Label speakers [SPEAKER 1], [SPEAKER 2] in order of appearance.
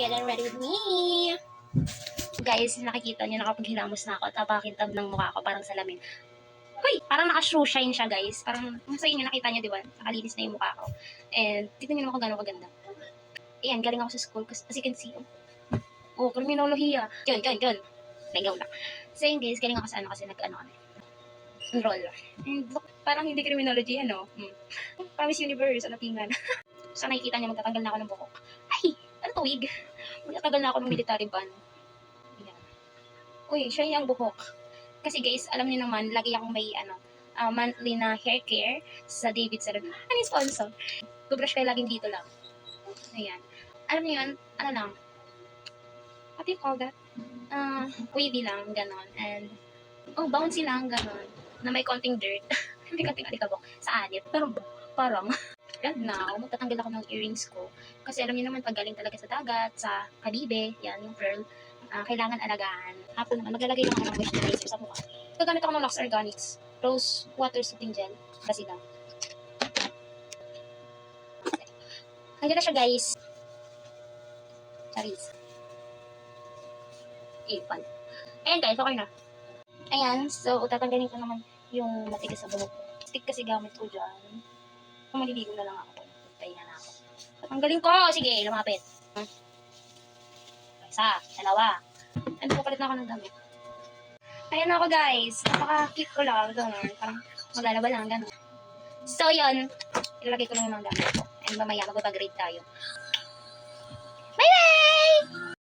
[SPEAKER 1] getting ready with me. Guys, nakikita niyo nakapaghilamos na ako at napakintab ng mukha ko parang salamin. Hoy, parang naka-shoe shine siya, guys. Parang sa inyo nakita niyo, di ba? Nakalinis na yung mukha ko. And tignan niyo naman kung gano'ng kaganda. Ayan, galing ako sa school as you can see. Oh, kriminolohiya. Yun. Nagaw lang. So yun, guys, galing ako sa kasi enroll. And look, parang hindi criminology, Promise Universe, tingan. So nakikita niyo, magtatanggal na ako ng buhok. Ay, ano to, wig? Magtatagal na ako ng military band. Ayan. Uy, siya yung buhok. Kasi guys, alam niyo naman, lagi akong may monthly na hair care sa David Sarab. Ano yung sponsor? Toothbrush kayo laging dito lang. Ayan. Alam niyo yun, what do you call that? Wavy lang, ganon. And, bouncy lang, ganon. Na may konting dirt. May konting alikabok sa anit. Pero parang, yan now, magtatanggal ako ng earrings ko. Kasi alam niyo naman, pag galing talaga sa dagat, sa Caribe, yan, yung pearl, kailangan alagaan. Hapon naman, maglalagay lang ako ng moisturizer sa mukha. Gagamit ako ng Lux Organics Rose Water Soothing Gel. Kasi lang. Hanggang na siya, guys. Charis. Ipan. Ayan, guys, okay na. Ayan, so tatanggalin ko naman yung matigas sa buhok. Stick kasi gamit ko dyan. Maliligo na lang ako. Pahinga na ako. Tatanggalin ko! Sige, lumapit. Isa, dalawa. And pupalit na ako ng damit. Ayan ako, guys. Napaka-cute ko lang. Ganun. Parang maglalaba lang. Ganun. So, yun. Ilalagay ko lang yung mga damit ko. And mamaya, magbabagrade tayo. Bye-bye!